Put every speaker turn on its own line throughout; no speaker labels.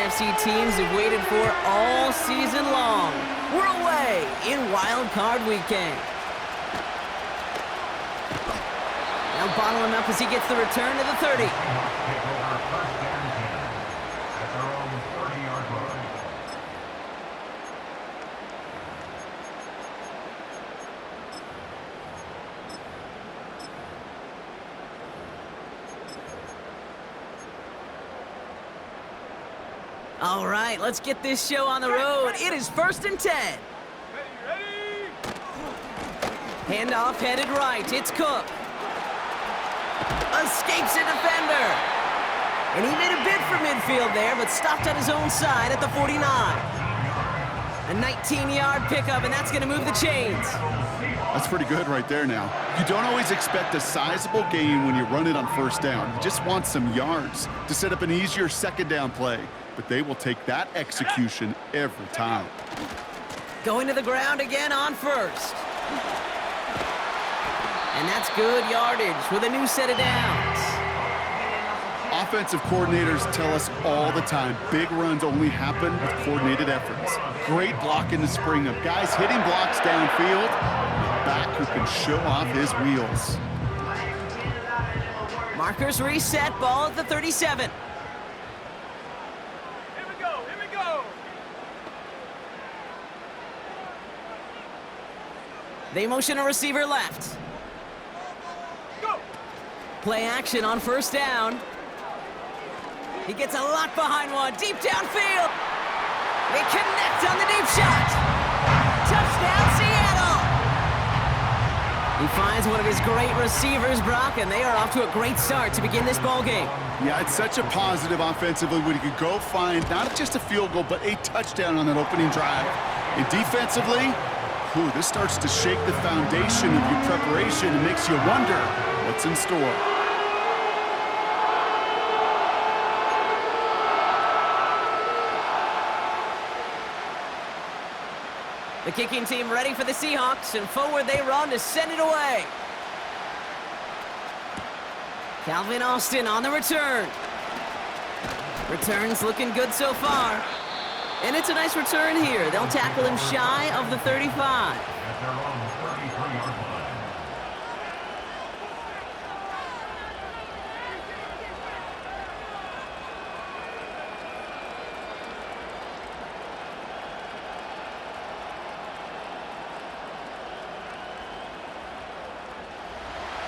NFC teams have waited for all season long. We're away in Wild Card Weekend. Now bottle him up as he gets the return to the 30. All right, let's get this show on the road. It is 1st and 10.
Ready?
Handoff headed right. It's Cook. Escapes a defender. And he made a bid for midfield there, but stopped on his own side at the 49. A 19-yard pickup, and that's going to move the chains.
That's pretty good right there now. You don't always expect a sizable gain when you run it on 1st down. You just want some yards to set up an easier 2nd down play. But they will take that execution every time.
Going to the ground again on 1st. And that's good yardage with a new set of downs.
Offensive coordinators tell us all the time, big runs only happen with coordinated efforts. Great block in the spring of guys hitting blocks downfield, and a back who can show off his wheels.
Markers reset, ball at the 37. They motion a receiver left.
Go.
Play action on 1st down. He gets a lot behind one, deep downfield. They connect on the deep shot. Touchdown, Seattle. He finds one of his great receivers, Brock, and they are off to a great start to begin this ball game.
Yeah, it's such a positive offensively when you could go find not just a field goal, but a touchdown on that opening drive. And defensively, this starts to shake the foundation of your preparation and makes you wonder what's in store.
The kicking team ready for the Seahawks, and forward they run to send it away. Calvin Austin on the return. Return's looking good so far. And it's a nice return here. They'll tackle him shy of the 35.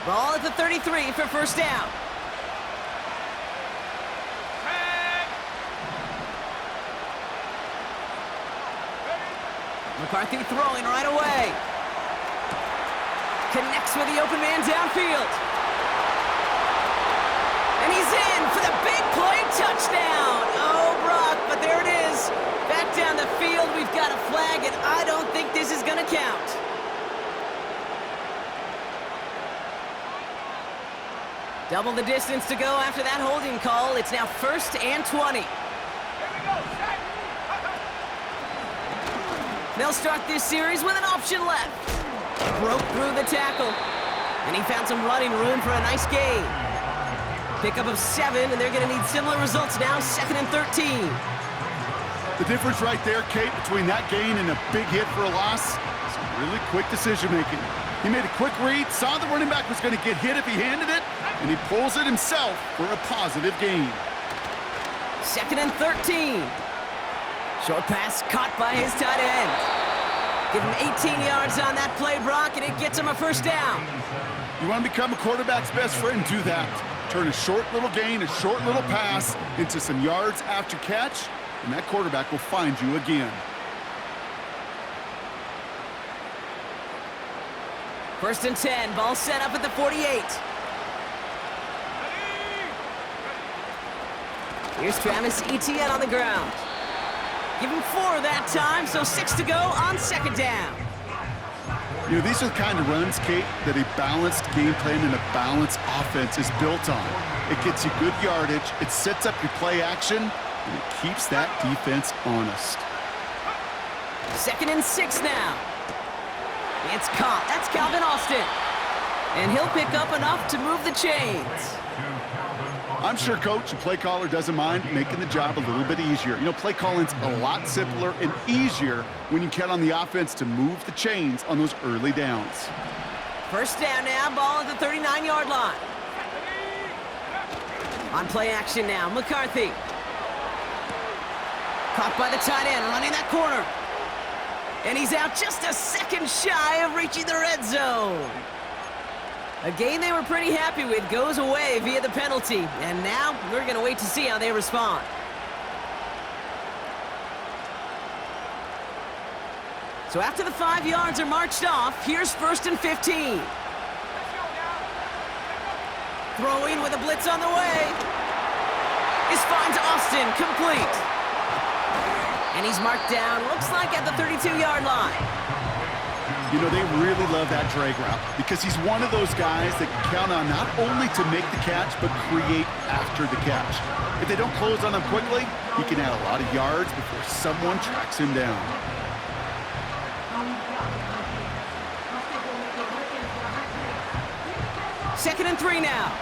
Ball at the 33 for 1st down. McCarthy throwing right away. Connects with the open man downfield. And he's in for the big play touchdown. Oh, Brock, but there it is. Back down the field, we've got a flag, and I don't think this is going to count. Double the distance to go after that holding call. It's now 1st and 20. They'll start this series with an option left. Broke through the tackle. And he found some running room for a nice gain. Pickup of 7, and they're going to need similar results now, 2nd and 13.
The difference right there, Kate, between that gain and a big hit for a loss, some really quick decision-making. He made a quick read, saw the running back was going to get hit if he handed it, and he pulls it himself for a positive gain.
2nd and 13. Short pass caught by his tight end. Give him 18 yards on that play, Brock, and it gets him a 1st down.
You want to become a quarterback's best friend, do that. Turn a short little gain, a short little pass into some yards after catch, and that quarterback will find you again.
1st and 10, ball set up at the 48. Here's Travis Etienne on the ground. Give him 4 that time, so 6 to go on 2nd down.
You know, these are the kind of runs, Kate, that a balanced game plan and a balanced offense is built on. It gets you good yardage, it sets up your play action, and it keeps that defense honest.
2nd and 6 now. It's caught. That's Calvin Austin. And he'll pick up enough to move the chains.
I'm sure coach and play caller doesn't mind making the job a little bit easier. You know, play calling's a lot simpler and easier when you count on the offense to move the chains on those early downs.
First down now, ball at the 39-yard line. On play action now, McCarthy. Caught by the tight end, running that corner. And he's out just a second shy of reaching the red zone. A game they were pretty happy with goes away via the penalty. And now we're going to wait to see how they respond. So after the 5 yards are marched off, here's 1st and 15. Throwing with a blitz on the way. This finds Austin complete. And he's marked down, looks like at the 32-yard line.
You know, they really love that drag route because he's one of those guys that count on not only to make the catch, but create after the catch. If they don't close on him quickly, he can add a lot of yards before someone tracks him down.
Second and 3 now.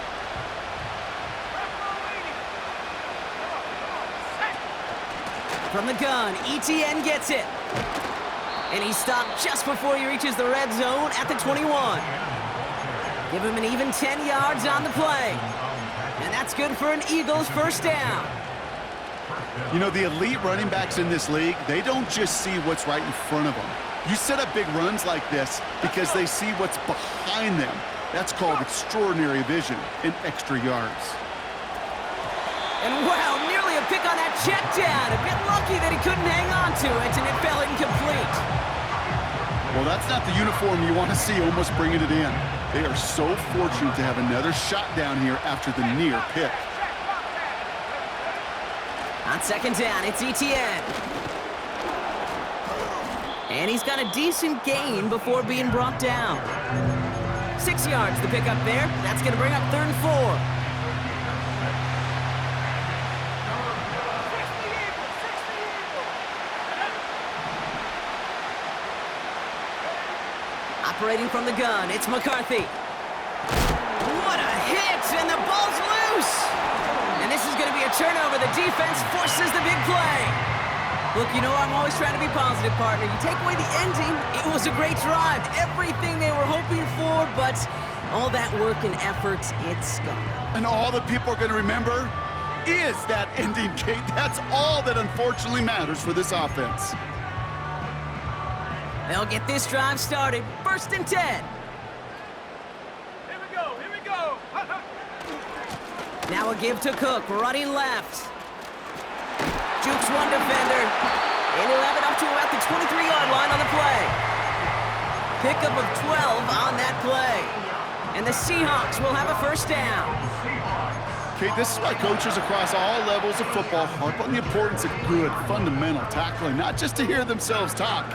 From the gun, ETN gets it. And he's stopped just before he reaches the red zone at the 21. Give him an even 10 yards on the play. And that's good for an Eagles first down.
You know, the elite running backs in this league, they don't just see what's right in front of them. You set up big runs like this because they see what's behind them. That's called extraordinary vision and extra yards.
And wow, nearly a pick on that check down. A bit lucky that he couldn't hang on to it, and it fell incomplete.
Well, that's not the uniform you want to see almost bringing it in. They are so fortunate to have another shot down here after the near pick.
On second down, it's ETN. And he's got a decent gain before being brought down. 6 yards the pick up there. That's going to bring up 3rd and 4. Operating from the gun, it's McCarthy. What a hit, and the ball's loose! And this is going to be a turnover. The defense forces the big play. Look, you know I'm always trying to be positive, partner. You take away the ending, it was a great drive. Everything they were hoping for, but all that work and effort, it's gone.
And all that people are going to remember is that ending, Kate. That's all that unfortunately matters for this offense.
They'll get this drive started. 1st and 10.
Here we go, here we go.
Now a give to Cook, running left. Jukes one defender. And he'll have it up to about the 23-yard line on the play. Pickup of 12 on that play. And the Seahawks will have a first down.
Okay, this is why coaches across all levels of football harp on the importance of good, fundamental tackling, not just to hear themselves talk.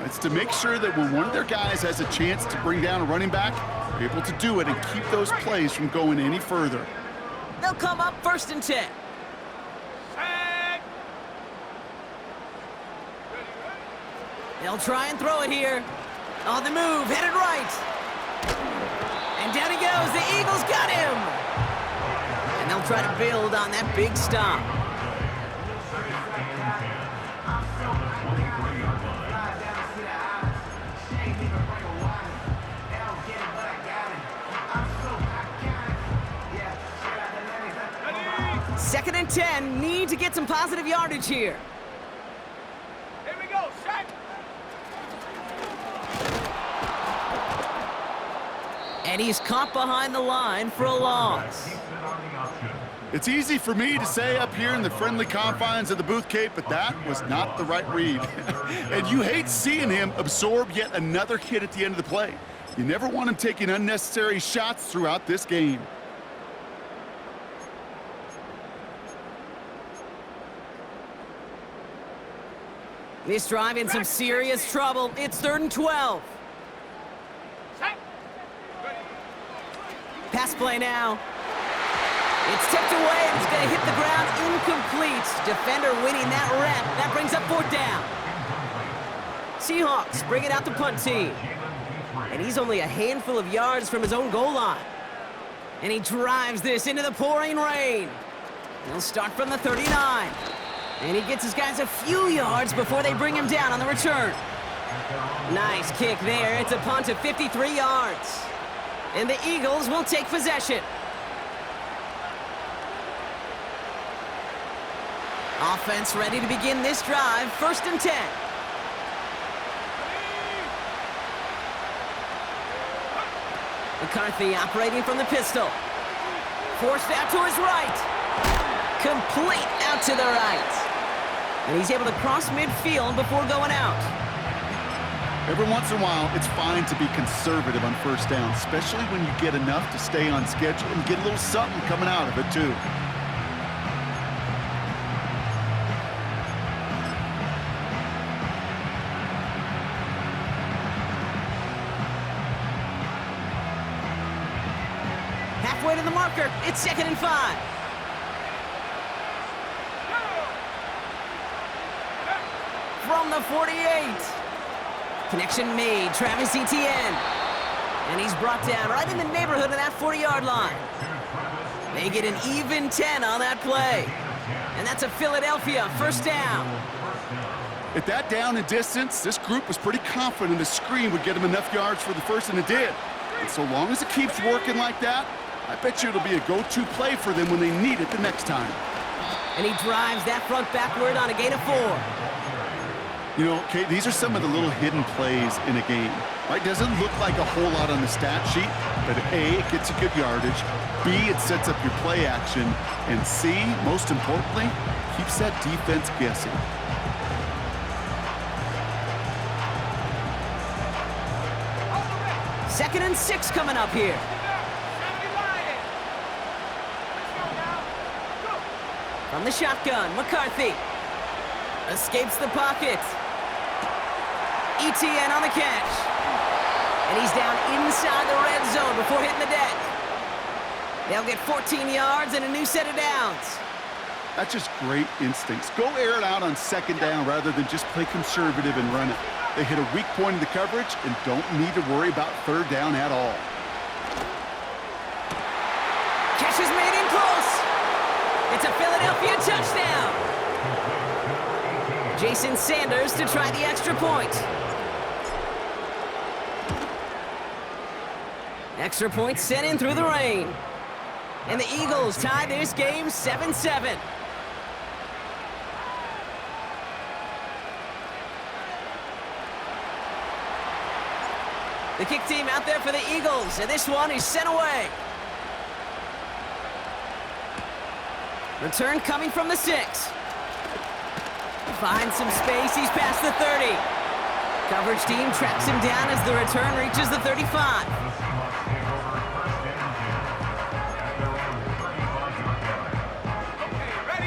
It's to make sure that when one of their guys has a chance to bring down a running back, they're able to do it and keep those plays from going any further.
They'll come up 1st and 10. They'll try and throw it here. On the move, headed right. And down he goes. The Eagles got him. And they'll try to build on that big stop. Second and 10, need to get some positive yardage here.
Here we go, set.
And he's caught behind the line for a loss.
It's easy for me to say up here in the friendly confines of the booth, Kate, but that was not the right read. And you hate seeing him absorb yet another hit at the end of the play. You never want him taking unnecessary shots throughout this game.
This drive in some serious trouble. It's 3rd and 12.
Set.
Pass play now. It's tipped away and it's going to hit the ground incomplete. Defender winning that rep. That brings up 4th down. Seahawks bring it out to punt team. And he's only a handful of yards from his own goal line. And he drives this into the pouring rain. He'll start from the 39. And he gets his guys a few yards before they bring him down on the return. Nice kick there. It's a punt of 53 yards. And the Eagles will take possession. Offense ready to begin this drive. 1st and 10. McCarthy operating from the pistol. Forced out to his right. Complete out to the right. And he's able to cross midfield before going out.
Every once in a while, it's fine to be conservative on 1st down, especially when you get enough to stay on schedule and get a little something coming out of it, too.
Halfway to the marker. It's 2nd and 5. From the 48. Connection made. Travis Etienne. And he's brought down right in the neighborhood of that 40-yard line. They get an even 10 on that play. And that's a Philadelphia 1st down.
At that down and distance, this group was pretty confident the screen would get them enough yards for the first, and it did. And so long as it keeps working like that, I bet you it'll be a go-to play for them when they need it the next time.
And he drives that front backward on a gain of 4.
You know, Kate, these are some of the little hidden plays in a game. Right? Doesn't look like a whole lot on the stat sheet, but A, it gets you good yardage. B, it sets up your play action. And C, most importantly, keeps that defense guessing.
Second and 6 coming up here. From the shotgun, McCarthy escapes the pocket. Etienne on the catch. And he's down inside the red zone before hitting the deck. They'll get 14 yards and a new set of downs.
That's just great instincts. Go air it out on 2nd down rather than just play conservative and run it. They hit a weak point in the coverage and don't need to worry about 3rd down at all.
Catch is made in close. It's a Philadelphia touchdown. Jason Sanders to try the extra point. Extra point sent in through the rain. And the Eagles tie this game 7-7. The kick team out there for the Eagles, and this one is sent away. Return coming from the 6. Finds some space, he's past the 30. Coverage team tracks him down as the return reaches the 35.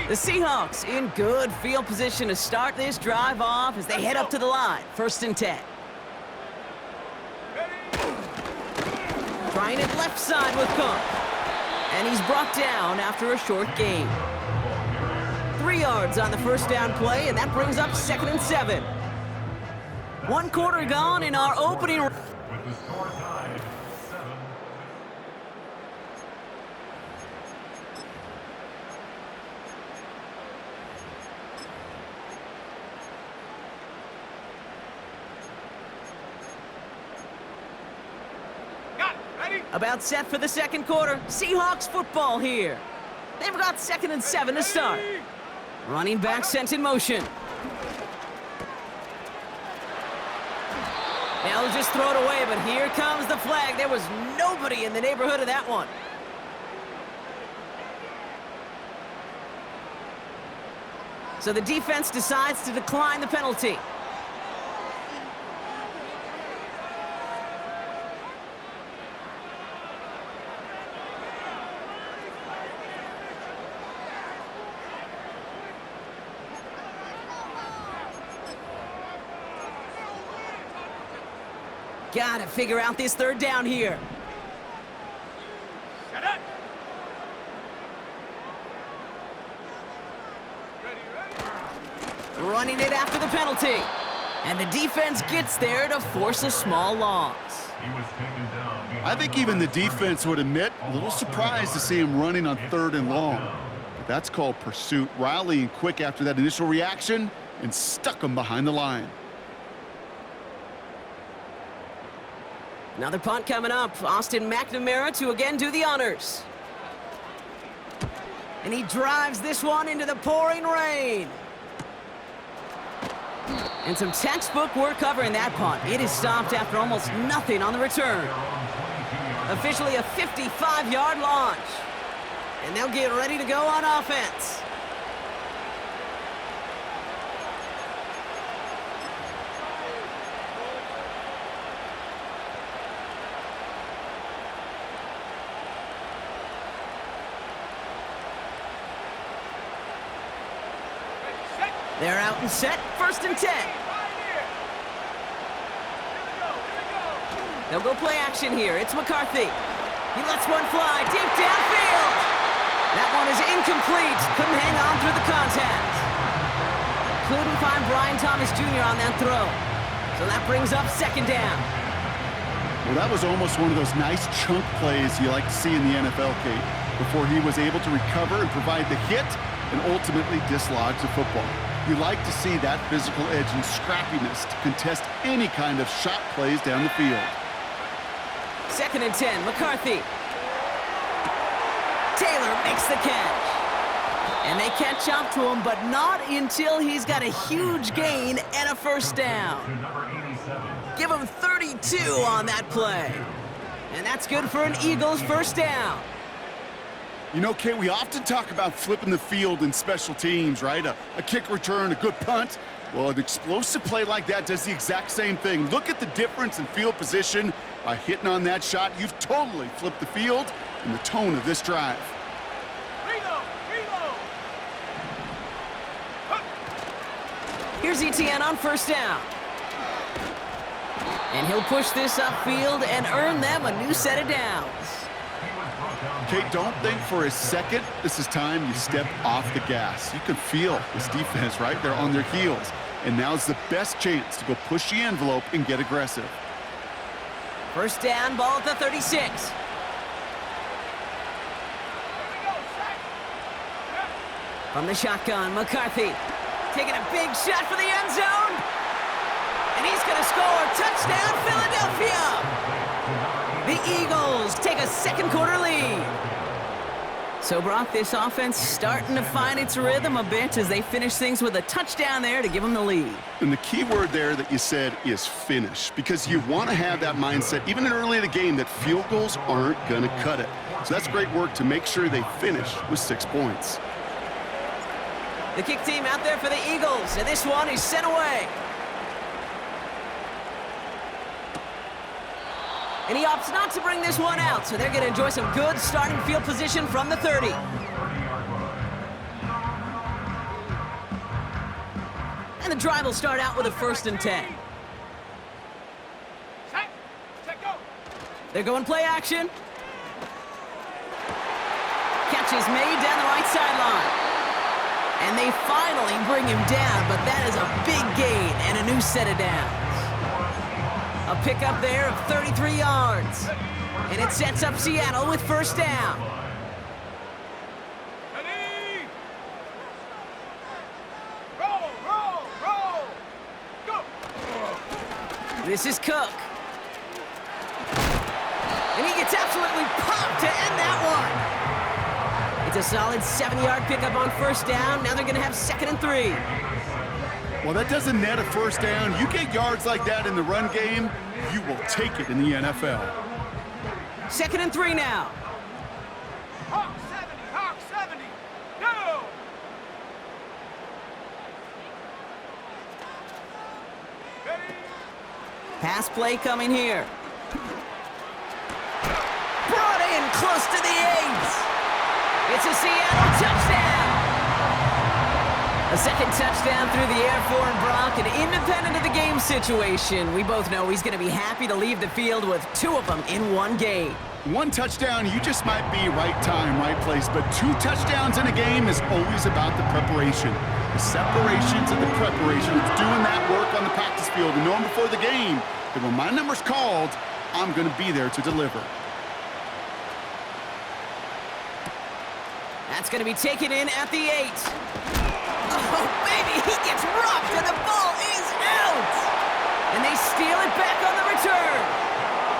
The Seahawks in good field position to start this drive off as they head up to the line. 1st and 10. Trying it left side with Cook. And he's brought down after a short gain. 3 yards on the 1st down play, and that brings up 2nd and 7. 1 quarter gone in our opening.
With the score tied 7.
Got it. Ready?
About set for the 2nd quarter. Seahawks football here. They've got 2nd and 7 to start. Running back sent in motion. They'll just throw it away, but here comes the flag. There was nobody in the neighborhood of that one. So the defense decides to decline the penalty. Gotta figure out this 3rd down here.
Shut up. Ready?
Running it after the penalty. And the defense gets there to force a small loss.
He was taken down.
I think even the defense would admit a little surprised to see him running on 3rd and long. But that's called pursuit. Rallying quick after that initial reaction and stuck him behind the line.
Another punt coming up. Austin McNamara to again do the honors. And he drives this one into the pouring rain. And some textbook work covering that punt. It is stopped after almost nothing on the return. Officially a 55-yard launch. And they'll get ready to go on offense. They're out and set, 1st and 10. They'll go play action here. It's McCarthy. He lets one fly deep downfield. That one is incomplete. Couldn't hang on through the contact. Couldn't find Brian Thomas Jr. on that throw. So that brings up 2nd down.
Well, that was almost one of those nice chunk plays you like to see in the NFL, Kate, before he was able to recover and provide the hit and ultimately dislodge the football. You like to see that physical edge and scrappiness to contest any kind of shot plays down the field.
2nd and 10, McCarthy. Taylor makes the catch. And they catch up to him, but not until he's got a huge gain and a 1st down. Give him 32 on that play. And that's good for an Eagles 1st down.
You know, Kate, we often talk about flipping the field in special teams, right? A kick return, a good punt. Well, an explosive play like that does the exact same thing. Look at the difference in field position. By hitting on that shot, you've totally flipped the field and the tone of this drive.
Reload!
Here's Etienne on 1st down. And he'll push this upfield and earn them a new set of downs.
Kate, don't think for a second this is time you step off the gas. You can feel this defense, right? They're on their heels. And now's the best chance to go push the envelope and get aggressive.
1st down, ball at the 36. From the shotgun, McCarthy taking a big shot for the end zone. And he's going to score. Touchdown, Philadelphia! The Eagles take a 2nd quarter lead. So, Brock, this offense starting to find its rhythm a bit as they finish things with a touchdown there to give them the lead.
And the key word there that you said is finish, because you want to have that mindset, even in early in the game, that field goals aren't going to cut it. So that's great work to make sure they finish with 6 points.
The kick team out there for the Eagles, and this one is sent away. And he opts not to bring this one out, so they're going to enjoy some good starting field position from the 30. And the drive will start out with a 1st and 10.
Set, go!
They're going play action. Catch is made down the right sideline. And they finally bring him down, but that is a big gain and a new set of downs. A pickup there of 33 yards. And it sets up Seattle with 1st down.
Ready! Roll! Go!
This is Cook. And he gets absolutely popped to end that one. It's a solid 7-yard pickup on 1st down. Now they're going to have 2nd and 3.
Well, that doesn't net a 1st down. You get yards like that in the run game, you will take it in the NFL.
2nd and 3 now.
Hawk 70, go! Ready?
Pass play coming here. Brought in close to the 8. It's a Seattle touchdown. A 2nd touchdown through the air for Brock, and independent of the game situation, we both know he's going to be happy to leave the field with 2 of them in one game.
1 touchdown, you just might be right time, right place, but 2 touchdowns in a game is always about the preparation. The separations and the preparation. It's doing that work on the practice field and knowing before the game that when my number's called, I'm going to be there to deliver.
That's going to be taken in at the 8. Oh, baby, he gets rocked and the ball is out. And they steal it back on the return.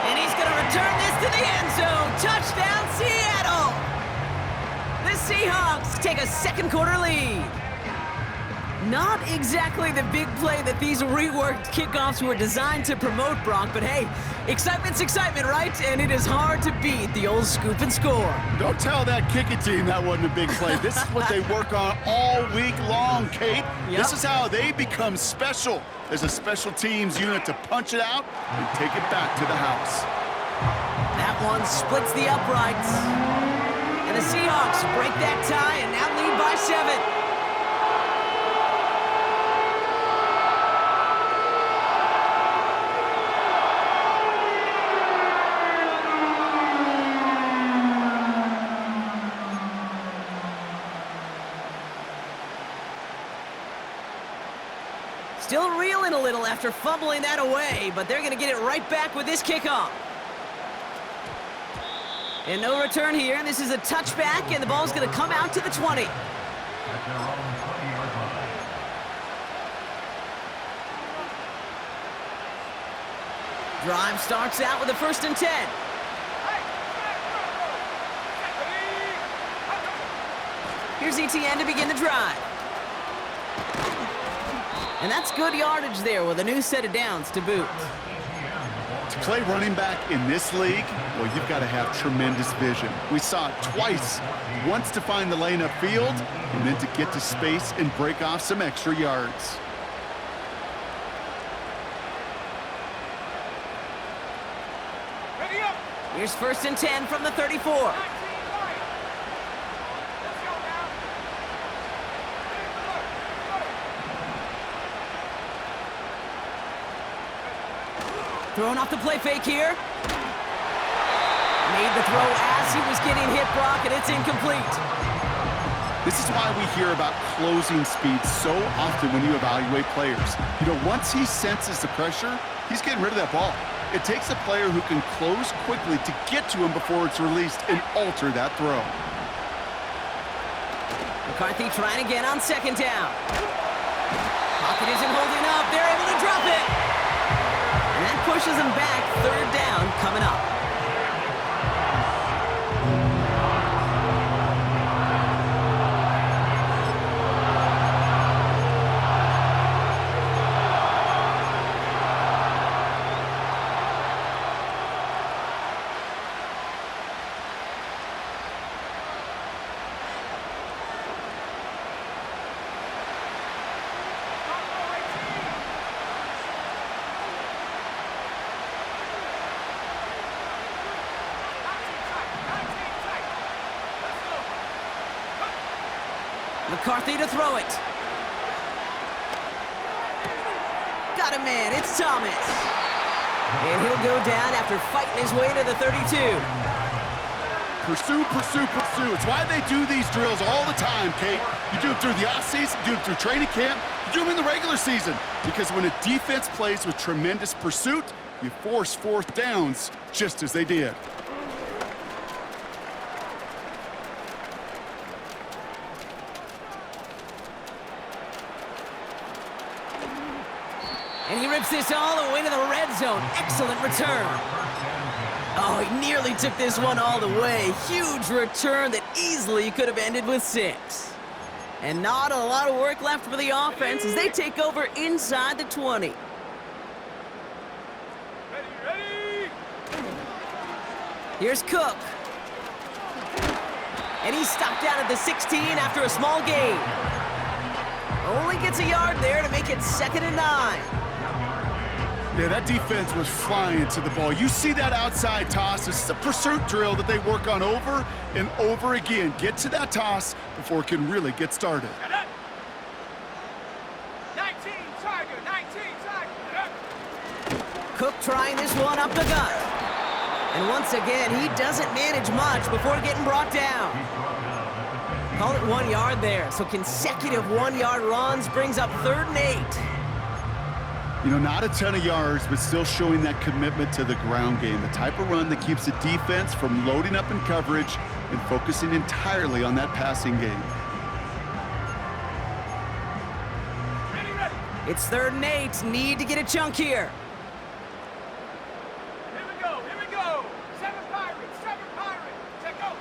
And he's going to return this to the end zone. Touchdown, Seattle. The Seahawks take a second quarter lead. Not exactly the big play that these reworked kickoffs were designed to promote, Brock, but hey, excitement's excitement, right? And it is hard to beat the old scoop and score.
Don't tell that kicking team that wasn't a big play. This is what they work on all week long, Kate.
Yep.
This is how they become special. There's a special teams unit to punch it out and take it back to the house.
That one splits the uprights. And the Seahawks break that tie and now lead by 7. Still reeling a little after fumbling that away, but they're going to get it right back with this kickoff. And no return here. This is a touchback, and the ball's going to come out to the 20.
At their own 20-yard line.
Drive starts out with a 1st and 10. Here's ETN to begin the drive. And that's good yardage there with a new set of downs to boot.
To play running back in this league, well, you've got to have tremendous vision. We saw it twice. Once to find the lane upfield, and then to get to space and break off some extra yards.
Ready up.
Here's 1st and 10 from the 34.
19 right. Let's go now.
Throwing off the play fake here. Made the throw as he was getting hit, Brock, and it's incomplete.
This is why we hear about closing speed so often when you evaluate players. You know, once he senses the pressure, he's getting rid of that ball. It takes a player who can close quickly to get to him before it's released and alter that throw.
McCarthy trying again on 2nd down. Pocket isn't holding up. They're able to drop it. And that pushes them back. 3rd down coming up. McCarthy to throw it. Got a man, it's Thomas. And he'll go down after fighting his way to the 32.
Pursue, pursue, pursue. It's why they do these drills all the time, Kate. You do it through the offseason, you do it through training camp, you do them in the regular season. Because when a defense plays with tremendous pursuit, you force 4th downs just as they did.
And he rips this all the way to the red zone. Excellent return. Oh, he nearly took this one all the way. Huge return that easily could have ended with 6. And not a lot of work left for the offense as they take over inside the 20.
Ready.
Here's Cook. And he's stopped down at the 16 after a small gain. Only gets a yard there to make it 2nd and 9.
Yeah, that defense was flying to the ball. You see that outside toss. This is a pursuit drill that they work on over and over again. Get to that toss before it can really get started.
19 Tiger, 19 Tiger.
Cook trying this one up the gut. And once again, he doesn't manage much before getting brought down. Call it 1 yard there. So consecutive 1-yard runs brings up 3rd and 8.
You know, not a ton of yards, but still showing that commitment to the ground game. The type of run that keeps the defense from loading up in coverage and focusing entirely on that passing game.
Ready, ready.
It's 3rd and 8. Need to get a chunk here.
Here we go, here we go. 7 Pirates, 7 Pirates. Check go.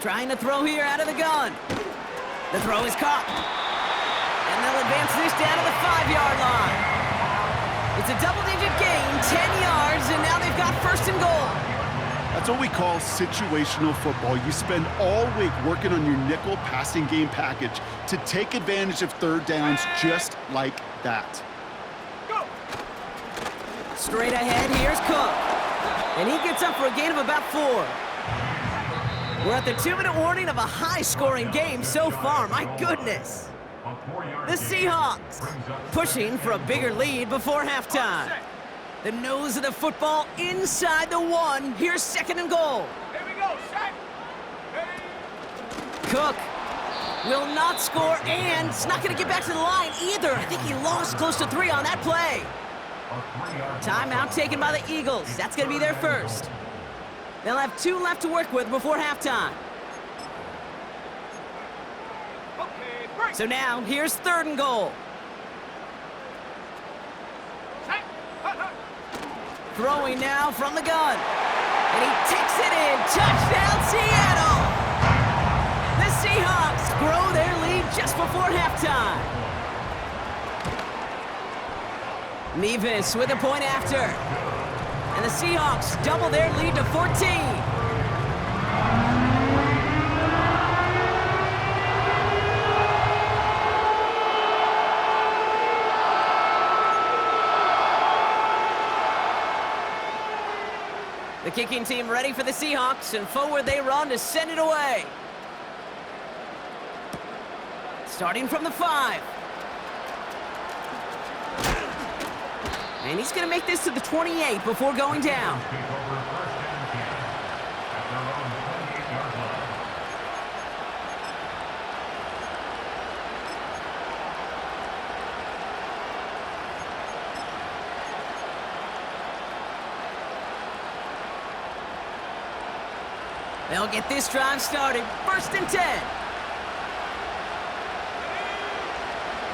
Trying to throw here out of the gun. The throw is caught. And they'll advance this down to the 5-yard line. It's a double-digit gain, 10 yards, and now they've got 1st and goal.
That's what we call situational football. You spend all week working on your nickel passing game package to take advantage of 3rd downs just like that.
Go.
Straight ahead, here's Cook. And he gets up for a gain of about 4. We're at the 2-minute warning of a high-scoring game so far. My goodness. The Seahawks pushing for a bigger lead before halftime. The nose of the football inside the 1. Here's 2nd and goal.
Here we go, set. Ready.
Cook will not score, and it's not going to get back to the line either. I think he lost close to 3 on that play. Timeout taken by the Eagles. That's going to be their first. They'll have 2 left to work with before halftime.
Okay, break.
So now, here's 3rd and goal.
Set. Hut, hut.
Throwing now from the gun. And he takes it in. Touchdown, Seattle! The Seahawks grow their lead just before halftime. Nevis with a point after. And the Seahawks double their lead to 14. The kicking team ready for the Seahawks, and forward they run to send it away. Starting from the 5. And he's going to make this to the 28 before going down. They'll get this drive started. 1st and 10.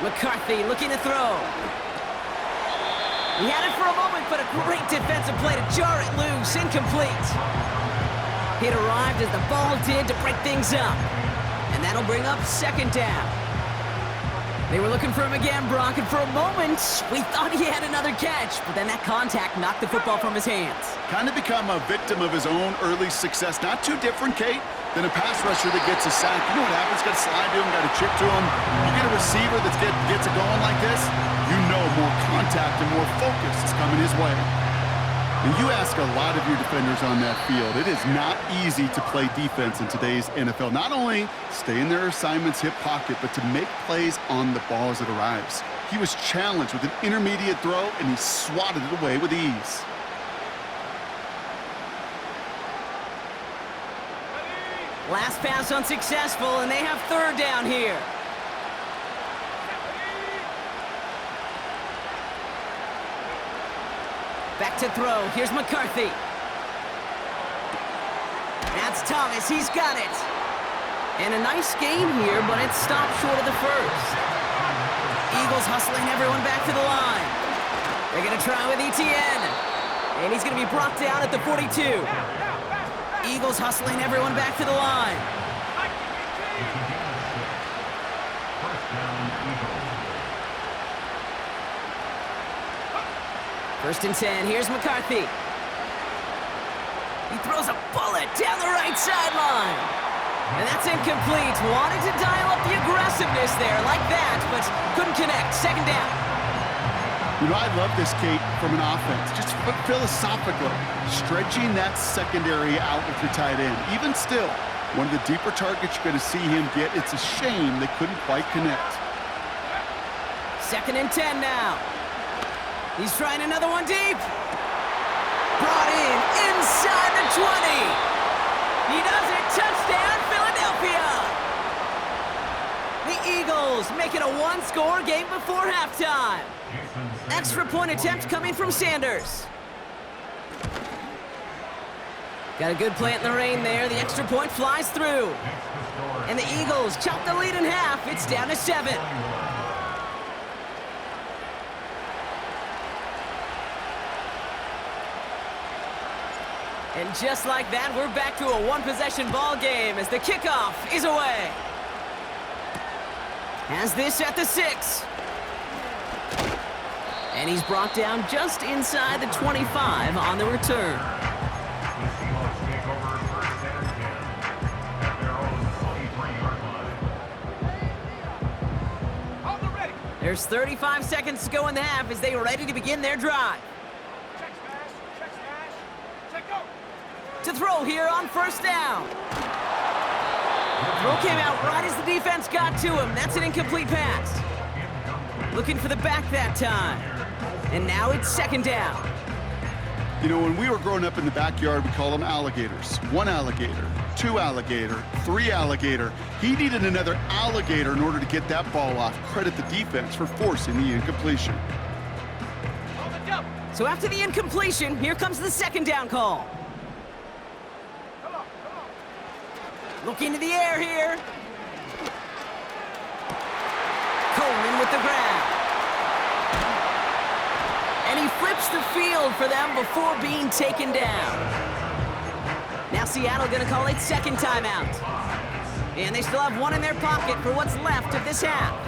McCarthy looking to throw. He had it for a moment, but a great defensive play to jar it loose. Incomplete. It arrived as the ball did to break things up. And that'll bring up 2nd down. They were looking for him again, Brock, and for a moment, we thought he had another catch, but then that contact knocked the football from his hands.
Kind of become a victim of his own early success. Not too different, Kate, than a pass rusher that gets a sack. You know what happens? Got to slide to him, got to chip to him. You get a receiver that gets it going like this, you know more contact and more focus is coming his way. And you ask a lot of your defenders on that field. It is not easy to play defense in today's NFL. Not only stay in their assignment's hip pocket, but to make plays on the ball as it arrives. He was challenged with an intermediate throw, and he swatted it away with ease.
Last pass unsuccessful, and they have 3rd down here. Back to throw. Here's McCarthy. That's Thomas. He's got it. And a nice game here, but it stopped short of the 1st. Eagles hustling everyone back to the line. They're going to try with Etienne. And he's going to be brought down at the 42. Eagles hustling everyone back to the line. First and 10, here's McCarthy. He throws a bullet down the right sideline. And that's incomplete. Wanted to dial up the aggressiveness there like that, but couldn't connect. 2nd down.
You know, I love this, Kate, from an offense. Just philosophically, stretching that secondary out with your tight end. Even still, one of the deeper targets you're going to see him get. It's a shame they couldn't quite connect.
2nd and 10 now. He's trying another one deep. Brought in inside the 20. He does it. Touchdown, Philadelphia. The Eagles make it a one-score game before halftime. Extra point attempt coming from Sanders. Got a good plant in the rain there. The extra point flies through. And the Eagles chop the lead in half. It's down to 7. And just like that, we're back to a one-possession ball game as the kickoff is away. Has this at the 6. And he's brought down just inside the 25 on the return. There's 35 seconds to go in the half as they are ready to begin their drive.
Check smash, check go.
To throw here on first down. Throw came out right as the defense got to him. That's an incomplete pass. Looking for the back that time. And now it's second down.
You know, when we were growing up in the backyard, we call them alligators. 1 alligator, 2 alligator, 3 alligator. He needed another alligator in order to get that ball off. Credit the defense for forcing the incompletion.
On the jump.
So after the incompletion, here comes the second down call.
Come on.
Look into the air here. Coleman with the grab. And he flips the field for them before being taken down. Now Seattle gonna call it second timeout. And they still have 1 in their pocket for what's left of this half.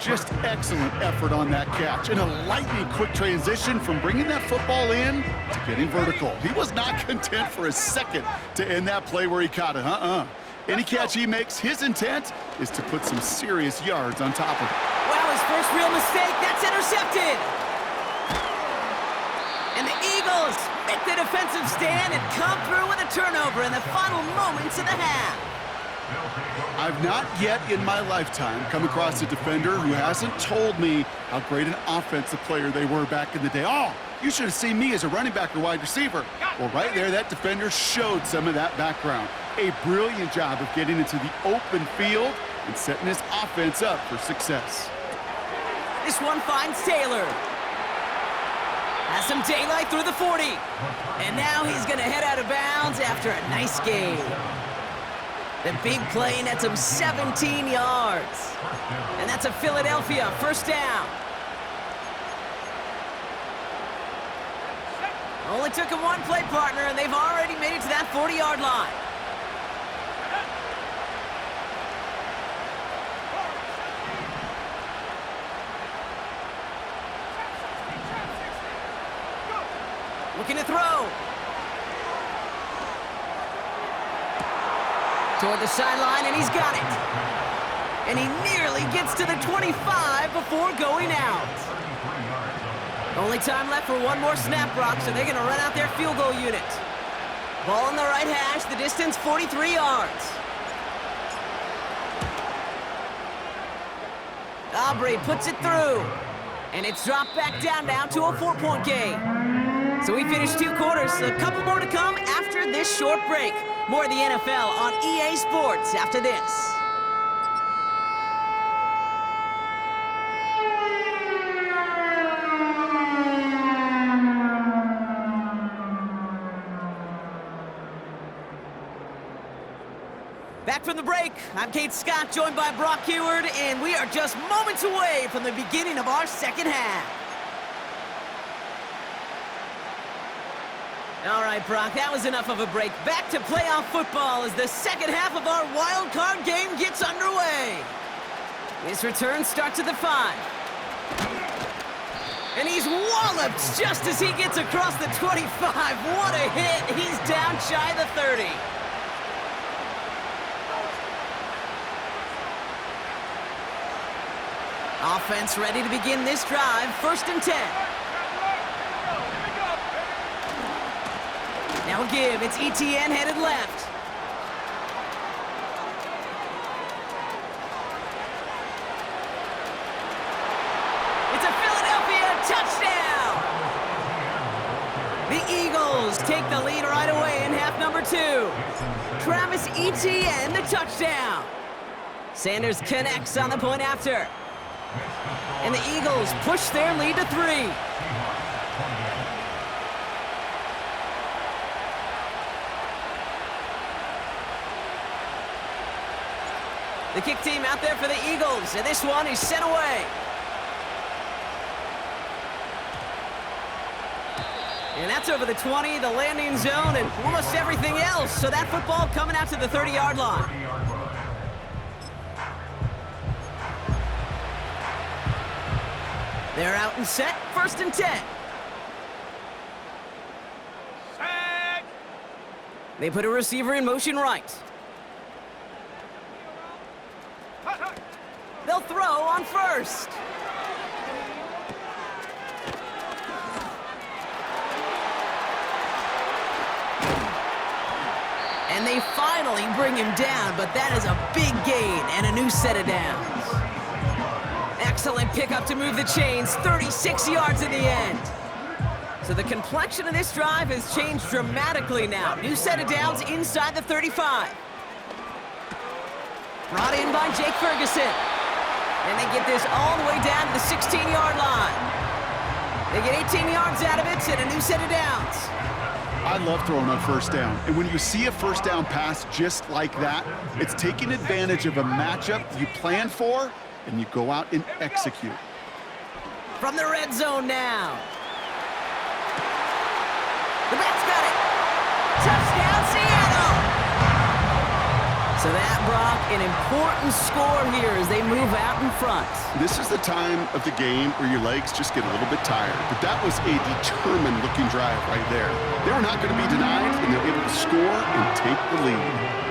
Just excellent effort on that catch. And a lightning quick transition from bringing that football in to getting vertical. He was not content for a second to end that play where he caught it. Any catch he makes, his intent is to put some serious yards on top of it.
Well, his first real mistake, that's intercepted. And the Eagles make the defensive stand and come through with a turnover in the final moments of the half.
I've not yet in my lifetime come across a defender who hasn't told me how great an offensive player they were back in the day. Oh, you should have seen me as a running back or wide receiver. Well, right there, that defender showed some of that background. A brilliant job of getting into the open field and setting his offense up for success.
This one finds Taylor. Has some daylight through the 40. And now he's going to head out of bounds after a nice game. The big play nets him 17 yards. And that's a Philadelphia first down. Only took him 1 play partner, and they've already made it to that 40-yard line. Looking to throw. Toward the sideline, and he's got it. And he nearly gets to the 25 before going out. Only time left for 1 more snap, Brock, so they're going to run out their field goal unit. Ball on the right hash, the distance 43 yards. Aubrey puts it through. And it's dropped back down now to a 4-point game. So we finished 2 quarters, a couple more to come after this short break. More of the NFL on EA Sports after this. Back from the break, I'm Kate Scott, joined by Brock Heward, and we are just moments away from the beginning of our second half. All right, Brock, that was enough of a break. Back to playoff football as the second half of our wild card game gets underway. His return starts at the 5. And he's walloped just as he gets across the 25. What a hit. He's down shy of the 30. Offense ready to begin this drive. 1st and 10. Now a give. It's ETN headed left. It's a Philadelphia touchdown! The Eagles take the lead right away in half number 2. Travis Etienne, the touchdown. Sanders connects on the point after. And the Eagles push their lead to 3. The kick team out there for the Eagles, and this one is sent away. And that's over the 20, the landing zone, and almost everything else. So that football coming out to the 30-yard line. They're out and set, 1st and 10.
Set.
They put a receiver in motion right. They'll throw on 1st. And they finally bring him down, but that is a big gain and a new set of downs. Excellent pickup to move the chains, 36 yards in the end. So the complexion of this drive has changed dramatically now. New set of downs inside the 35. Brought in by Jake Ferguson. And they get this all the way down to the 16-yard line. They get 18 yards out of it and a new set of downs.
I love throwing on 1st down. And when you see a 1st down pass just like that, it's taking advantage of a matchup you plan for, and you go out and execute.
From the red zone now. The Bats got it. Touchdown, Seattle! So that brought an important score here as they move out in front.
This is the time of the game where your legs just get a little bit tired. But that was a determined-looking drive right there. They were not going to be denied, and they're able to score and take the lead.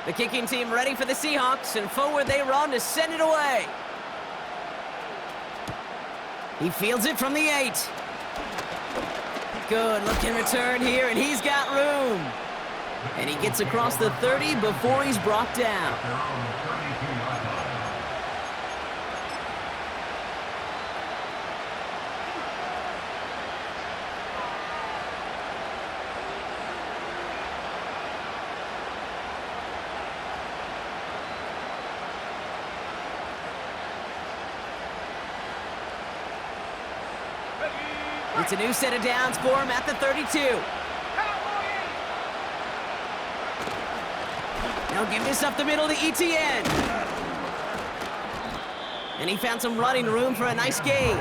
The kicking team ready for the Seahawks, and forward they run to send it away. He fields it from the 8. Good looking return here, and he's got room. And he gets across the 30 before he's brought down. It's a new set of downs for him at the 32. Now give this up the middle to ETN. And he found some running room for a nice gain.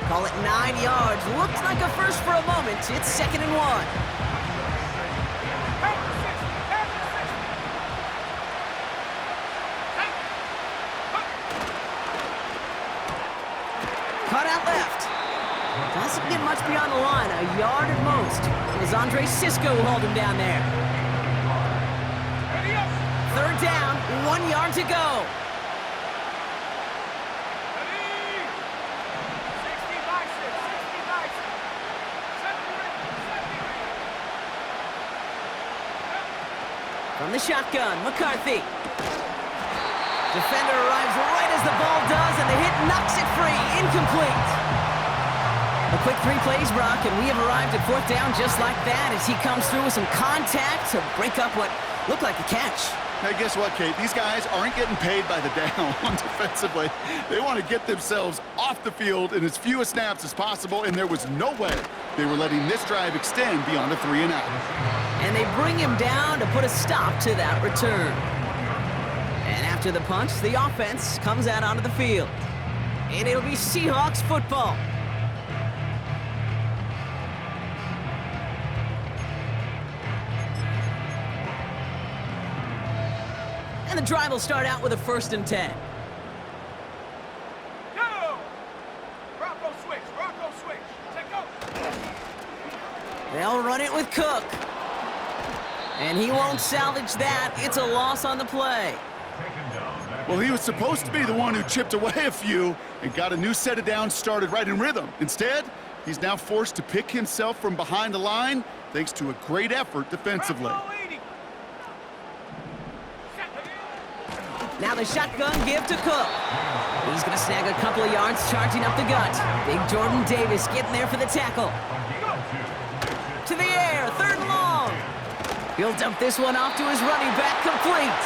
Call it 9 yards. Looks like a first for a moment. It's 2nd and 1. Cut out left. Doesn't get much beyond the line, a yard at most. As Andre Sisco will hold him down there. 3rd down, 1 yard to go. From the shotgun, McCarthy. Defender arrives right as the ball does, and the hit knocks it free. Incomplete. A quick 3 plays, Brock, and we have arrived at 4th down just like that as he comes through with some contact to break up what looked like a catch.
Hey, guess what, Kate? These guys aren't getting paid by the down defensively. They want to get themselves off the field in as few snaps as possible, and there was no way they were letting this drive extend beyond a 3 and out.
And they bring him down to put a stop to that return. And after the punch, the offense comes out onto the field. And it'll be Seahawks football. And the drive will start out with a 1st and 10.
Go! Bronco switch, Bronco switch. Take go.
They'll run it with Cook. And he won't salvage that. It's a loss on the play.
Well, he was supposed to be the one who chipped away a few and got a new set of downs started right in rhythm. Instead, he's now forced to pick himself from behind the line thanks to a great effort defensively.
Now the shotgun give to Cook. He's going to snag a couple of yards charging up the gut. Big Jordan Davis getting there for the tackle. To the air, 3rd and long. He'll dump this one off to his running back, complete.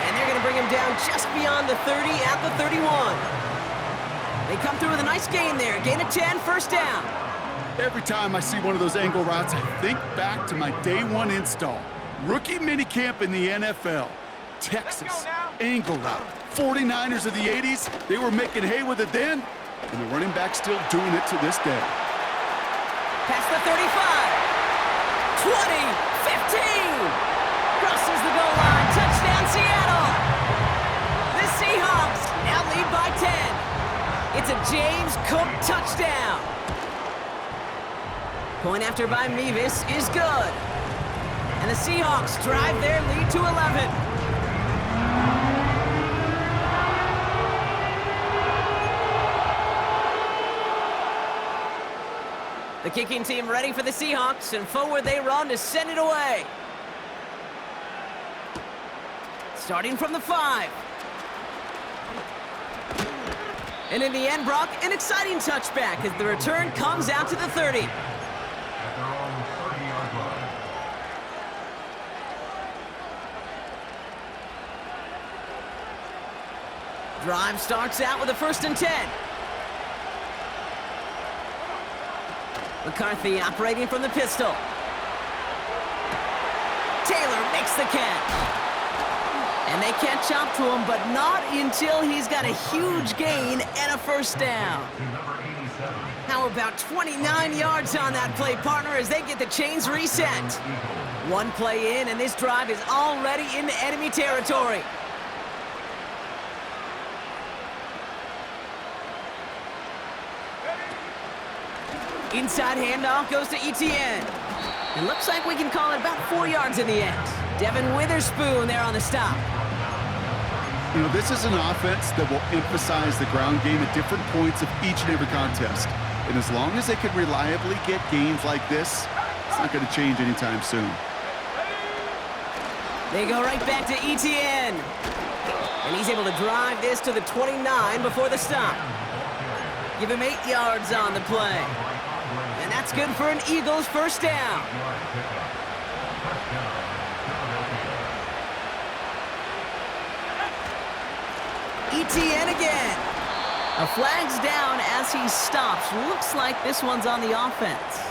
And they're going to bring him down just beyond the 30 at the 31. They come through with a nice gain there. Gain of 10, 1st down.
Every time I see one of those angle routes, I think back to my day 1 install. Rookie minicamp in the NFL. Texas, angle route. 49ers of the 80s, they were making hay with it then, and the running back's still doing it to this day.
Past the 35, 20, 15. Crosses the goal line, touchdown Seattle. The Seahawks now lead by 10. It's a James Cook touchdown. Point after by Mevis is good. And the Seahawks drive their lead to 11. The kicking team ready for the Seahawks, and forward they run to send it away. Starting from the 5. And in the end, Brock, an exciting touchback as the return comes out to the 30.
At their own 30-yard line.
Drive starts out with a 1st and 10. McCarthy operating from the pistol. Taylor makes the catch. And they catch up to him, but not until he's got a huge gain and a 1st down.
To number 87.
How about 29 yards on that play, partner, as they get the chains reset. One play in, and this drive is already into enemy territory. Inside handoff goes to Etienne. It looks like we can call it about 4 yards in the end. Devin Witherspoon there on the stop.
You know, this is an offense that will emphasize the ground game at different points of each and every contest. And as long as they can reliably get gains like this, it's not going to change anytime soon.
They go right back to Etienne. And he's able to drive this to the 29 before the stop. Give him 8 yards on the play. And that's good for an Eagles 1st down. Etienne again. A flag's down as he stops. Looks like this one's on the offense.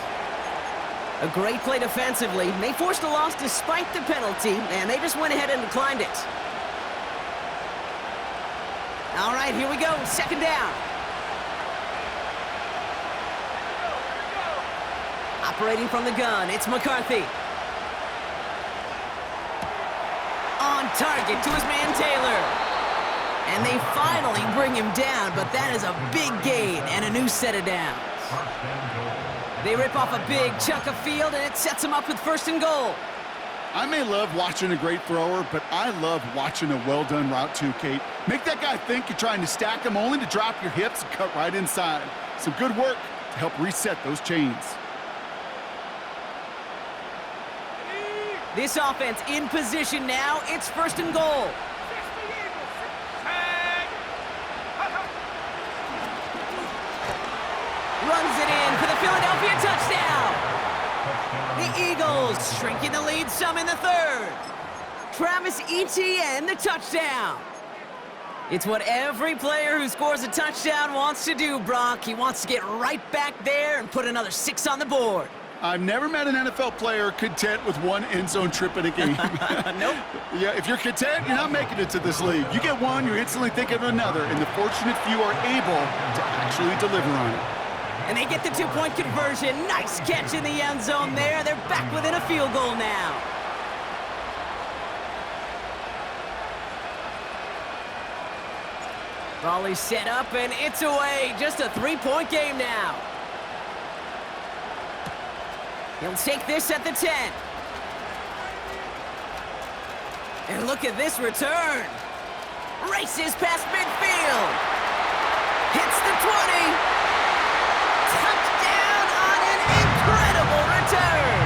A great play defensively. They forced a loss despite the penalty, and they just went ahead and declined it. All right, here we go. 2nd down. Operating from the gun, it's McCarthy. On target to his man Taylor. And they finally bring him down, but that is a big gain and a new set of downs. They rip off a big chunk of field, and it sets them up with 1st and goal.
I may love watching a great thrower, but I love watching a well-done route too, Kate. Make that guy think you're trying to stack him only to drop your hips and cut right inside. Some good work to help reset those chains.
This offense in position now. It's 1st and goal. Runs it in for the Philadelphia touchdown. The Eagles shrinking the lead some in the 3rd. Travis Etienne, the touchdown. It's what every player who scores a touchdown wants to do, Brock. He wants to get right back there and put another 6 on the board.
I've never met an NFL player content with one end zone trip in a game.
Nope.
Yeah, if you're content, you're not making it to this league. You get one, you're instantly thinking of another, and the fortunate few are able to actually deliver on it.
And they get the 2-point conversion. Nice catch in the end zone there. They're back within a field goal now. Ball is set up, and it's away. Just a 3-point game now. He'll take this at the 10. And look at this return. Races past midfield. Hits the 20. Touchdown on an incredible return.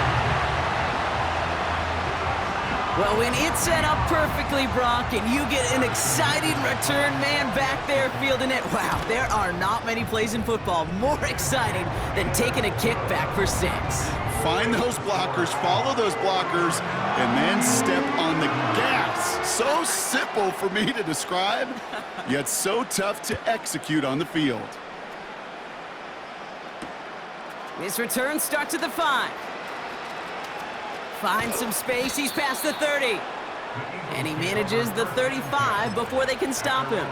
So when it's set up perfectly, Brock, and you get an exciting return man back there fielding it, wow, there are not many plays in football more exciting than taking a kick back for 6.
Find those blockers, follow those blockers, and then step on the gas. So simple for me to describe, yet so tough to execute on the field.
This return starts at the 5. Finds some space, he's past the 30. And he manages the 35 before they can stop him.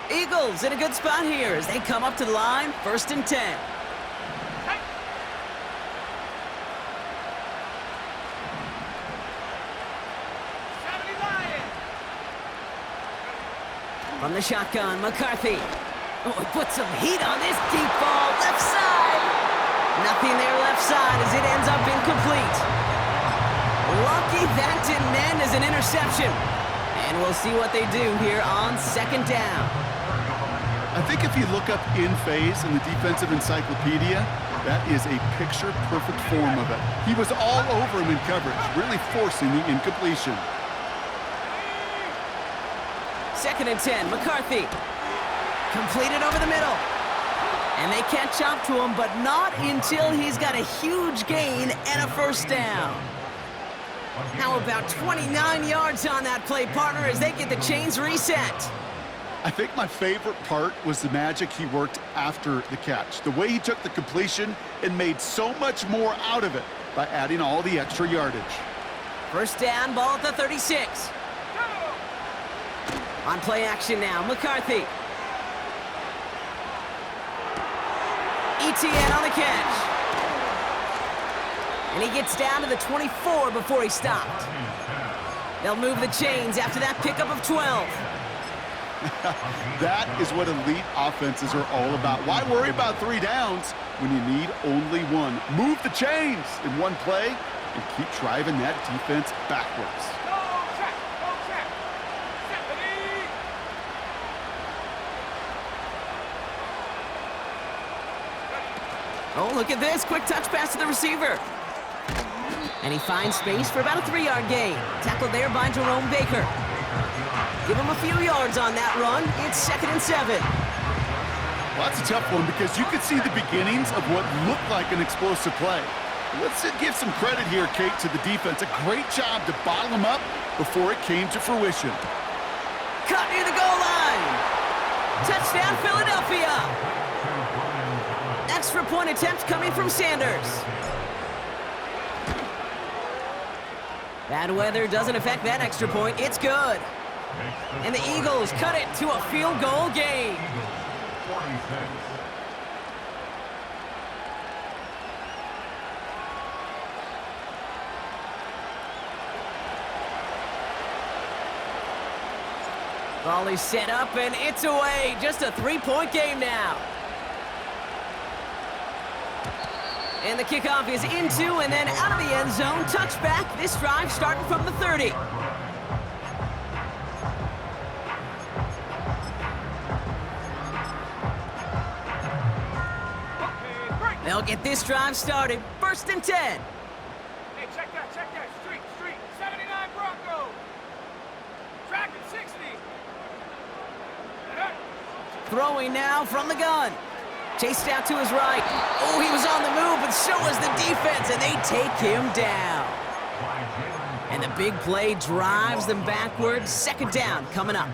Eagles in a good spot here as they come up to the line, 1st and 10. From the shotgun, McCarthy. Oh, he puts some heat on this deep ball, left side. Nothing there left side as it ends up incomplete. Lucky that didn't end as an interception. And we'll see what they do here on 2nd down.
I think if you look up in phase in the defensive encyclopedia, that is a picture-perfect form of it. He was all over him in coverage, really forcing the incompletion.
2nd and 10, McCarthy. Completed over the middle. And they catch up to him, but not until he's got a huge gain and a 1st down. How about 29 yards on that play, partner, as they get the chains reset?
I think my favorite part was the magic he worked after the catch. The way he took the completion and made so much more out of it by adding all the extra yardage.
1st down, ball at the 36. On play action now, McCarthy. ETN on the catch. And he gets down to the 24 before he stopped. They'll move the chains after that pickup of 12.
That is what elite offenses are all about. Why worry about 3 downs when you need only 1? Move the chains in one play and keep driving that defense backwards.
Oh, look at this. Quick touch pass to the receiver. And he finds space for about a 3-yard gain. Tackled there by Jerome Baker. Give him a few yards on that run. It's 2nd and 7.
Well, that's a tough one because you could see the beginnings of what looked like an explosive play. Let's give some credit here, Kate, to the defense. A great job to bottle them up before it came to fruition.
Caught near the goal line. Touchdown, Philadelphia. Extra point attempt coming from Sanders. Bad weather doesn't affect that extra point. It's good. And the Eagles cut it to a field goal game. Ball is set up and it's away. Just a 3-point game now. And the kickoff is into and then out of the end zone. Touchback. This drive starting from the 30. They'll get this drive started. 1st and 10.
Hey, check that. Street. 79 Bronco. Track at 60.
Throwing now from the gun. Chased out to his right. Oh, he was on the move, but so was the defense, and they take him down. And the big play drives them backwards. 2nd down coming up.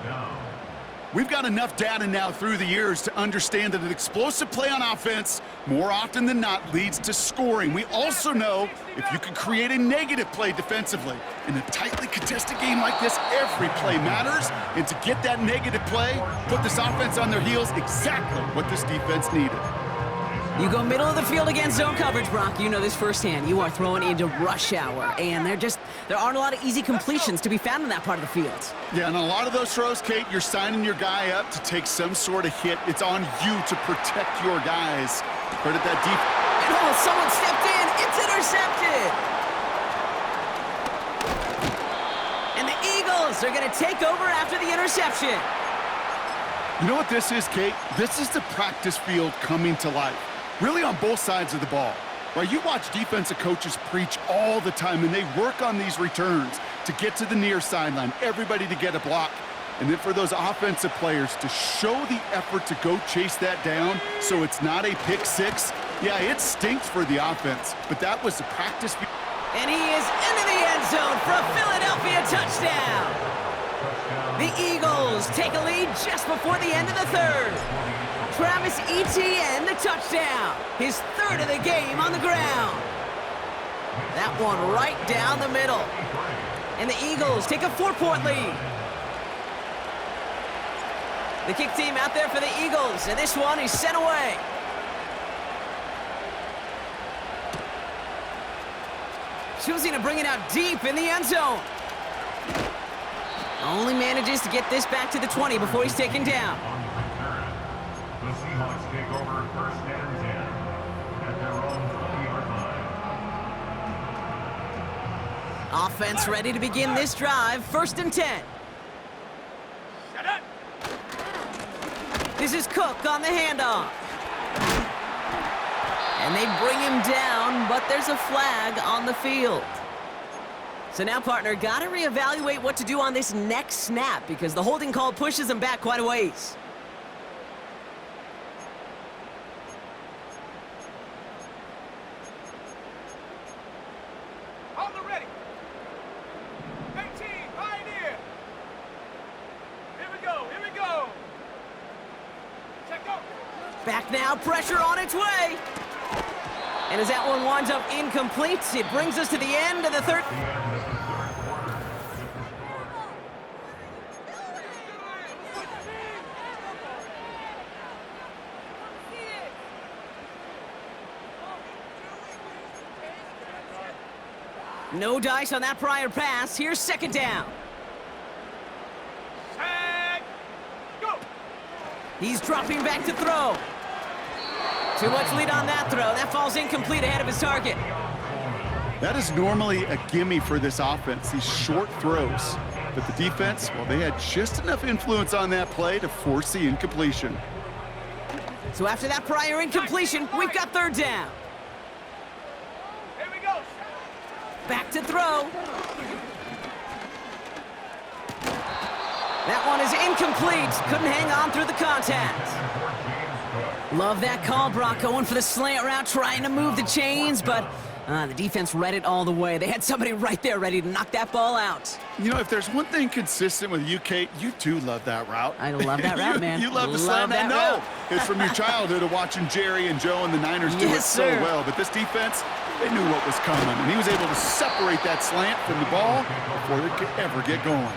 We've got enough data now through the years to understand that an explosive play on offense more often than not leads to scoring. We also know if you can create a negative play defensively. In a tightly contested game like this, every play matters. And to get that negative play, put this offense on their heels, exactly what this defense needed.
You go middle of the field against zone coverage, Brock. You know this firsthand. You are throwing into rush hour, and there aren't a lot of easy completions to be found in that part of the field.
Yeah, and a lot of those throws, Kate, you're signing your guy up to take some sort of hit. It's on you to protect your guys. Credit that deep.
And oh, someone stepped in. It's intercepted. And the Eagles are going to take over after the interception.
You know what this is, Kate? This is the practice field coming to life. really on both sides of the ball. Right, you watch defensive coaches preach all the time, and they work on these returns to get to the near sideline, everybody to get a block. And then for those offensive players to show the effort to go chase that down so it's not a pick six, yeah, it stinks for the offense, but that was a practice.
And he is into the end zone for a Philadelphia touchdown. The Eagles take a lead just before the end of the third. Travis Etienne, the touchdown. His third of the game on the ground. That one right down the middle. And the Eagles take a 4-point lead. The kick team out there for the Eagles, and this one is sent away. Choosing to bring it out deep in the end zone. Only manages to get this back to the 20 before he's taken down.
The Seahawks take over first and 10 at their own 20-yard line.
Offense ready to begin this drive. First and 10.
Shut up.
This is Cook on the handoff. And they bring him down, but there's a flag on the field. So now, partner, got to reevaluate what to do on this next snap because the holding call pushes him back quite a ways.
On the ready. 18, Pioneer. Here we go, here we go. Check go.
Back now, pressure on its way. And as that one winds up incomplete, it brings us to the end of the third. No dice on that prior pass. Here's second down.
Set. Go.
He's dropping back to throw. Too much lead on that throw. That falls incomplete ahead of his target.
That is normally a gimme for this offense, these short throws. But the defense, well, they had just enough influence on that play to force the incompletion.
So after that prior incompletion, we've got third down.
Here we go.
Back to throw. That one is incomplete. Couldn't hang on through the contact. Love that call, Brock, going for the slant route, trying to move the chains, but the defense read it all the way. They had somebody right there ready to knock that ball out.
You know, if there's one thing consistent with you, Kate, you do love that route.
I love that route, man.
You love the slant. I know. It's from your childhood of watching Jerry and Joe and the Niners do it so well. But this defense, they knew what was coming, and he was able to separate that slant from the ball before it could ever get going.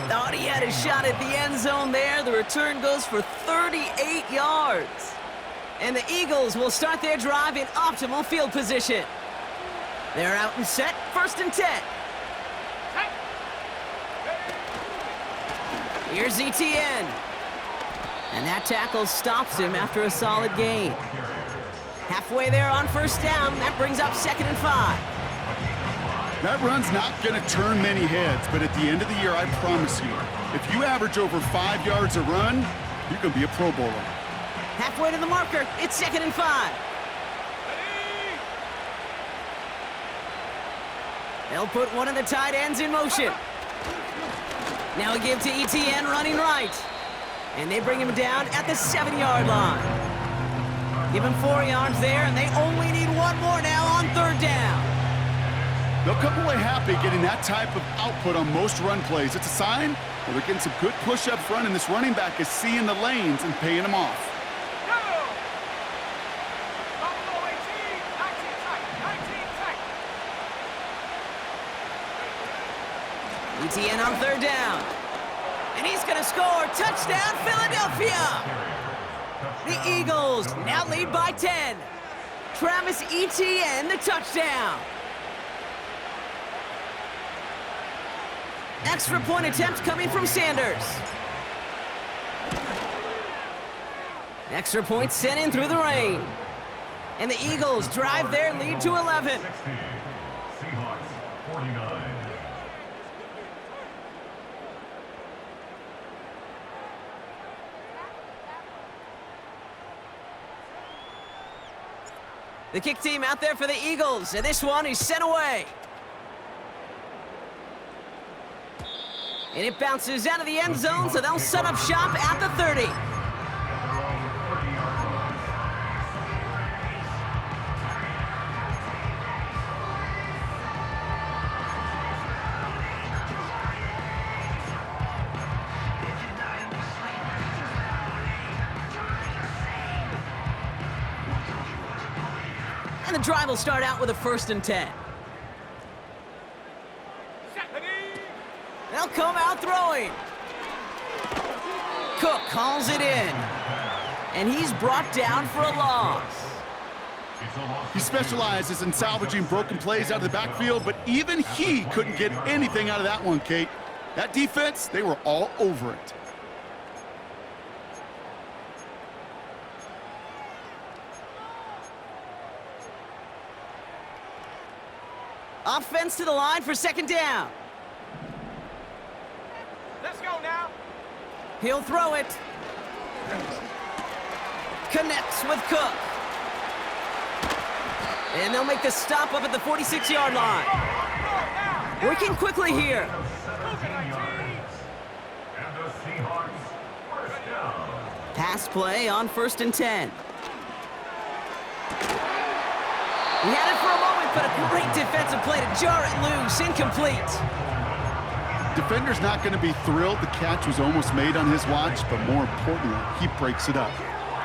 Thought he had a shot at the end zone there. The return goes for 38 yards. And the Eagles will start their drive in optimal field position. They're out and set, first and 10. Here's Etienne. And that tackle stops him after a solid gain. Halfway there on first down, that brings up second and 5.
That run's not going to turn many heads, but at the end of the year, I promise you, if you average over 5 yards a run, you're going to be a Pro Bowler.
Halfway to the marker, it's second and 5. They'll put one of the tight ends in motion. Now we give to Etienne running right. And they bring him down at the 7-yard line. Give him 4 yards there, and they only need one more now on third down.
They'll come away happy getting that type of output on most run plays. It's a sign that they're getting some good push up front, and this running back is seeing the lanes and paying them off.
Etienne on third down. And he's going to score. Touchdown, Philadelphia! The Eagles now lead by 10. Travis Etienne, the touchdown. Extra point attempt coming from Sanders. Extra point sent in through the rain. And the Eagles drive their lead to 11.
60, Seahawks 49.
The kick team out there for the Eagles, and this one is sent away. And it bounces out of the end zone, so they'll set up shop at the 30. And the drive will start out with a 1st and 10. They'll come out throwing. Cook calls it in. And he's brought down for a loss.
He specializes in salvaging broken plays out of the backfield, but even he couldn't get anything out of that one, Kate. That defense, they were all over it.
Offense to the line for 2nd down.
Let's go now.
He'll throw it. Connects with Cook. And they'll make the stop up at the 46-yard line. Working quickly here. Pass play on 1st and 10. He had it for a moment, but a great defensive play to jar it loose. Incomplete.
Defender's not going to be thrilled the catch was almost made on his watch, but more importantly, he breaks it up.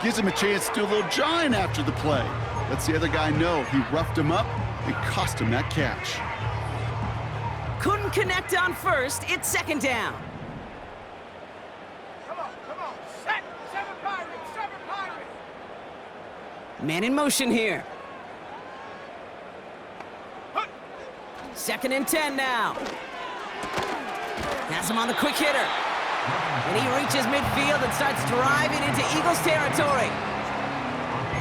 Gives him a chance to do a little jawing after the play. Lets the other guy know he roughed him up and cost him that catch.
Couldn't connect on 1st. It's 2nd down.
Come on. Set. 7 Pirates. 7 Pirates.
Man in motion here. 2nd and 10 now. Has him on the quick hitter. And he reaches midfield and starts driving into Eagles territory.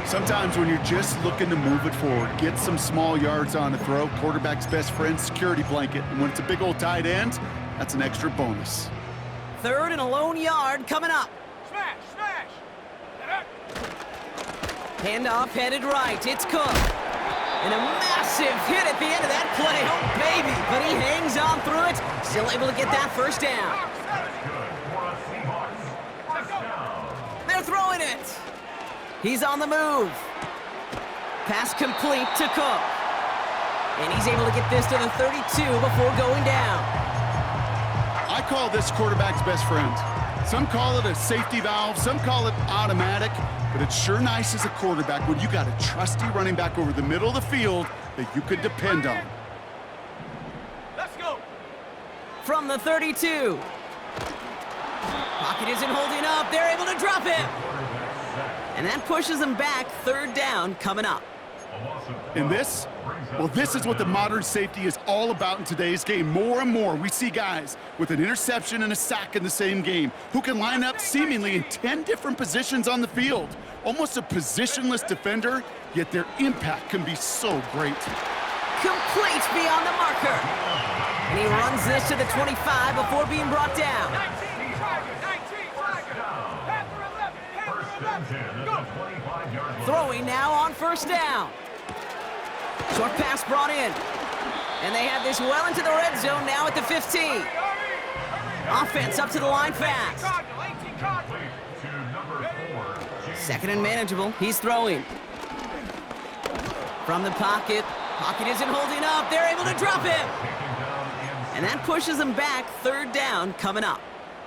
Sometimes when you're just looking to move it forward, get some small yards on the throw, quarterback's best friend, security blanket. And when it's a big old tight end, that's an extra bonus.
3rd and a lone yard coming up.
Smash.
Handoff headed right. It's Cook. And a massive hit at the end of that play. Oh, baby. But he hangs on through it. Still able to get that 1st down. They're throwing it. He's on the move. Pass complete to Cook. And he's able to get this to the 32 before going down.
I call this quarterback's best friend. Some call it a safety valve, some call it automatic, but it's sure nice as a quarterback when you got a trusty running back over the middle of the field that you could depend on.
Let's go.
From the 32. Pocket isn't holding up. They're able to drop him. And that pushes them back. 3rd down coming up.
And this? Well, this is what the modern safety is all about in today's game. More and more, we see guys with an interception and a sack in the same game who can line up seemingly in 10 different positions on the field. Almost a positionless defender, yet their impact can be so great.
Complete beyond the marker. And he runs this to the 25 before being brought down.
19 Tiger. Panther 11. Go.
Throwing now on 1st down. Short pass brought in. And they have this well into the red zone now at the 15. Offense up to the line fast. 2nd and manageable. He's throwing. From the pocket. Pocket isn't holding up. They're able to drop him. And that pushes them back. 3rd down coming up.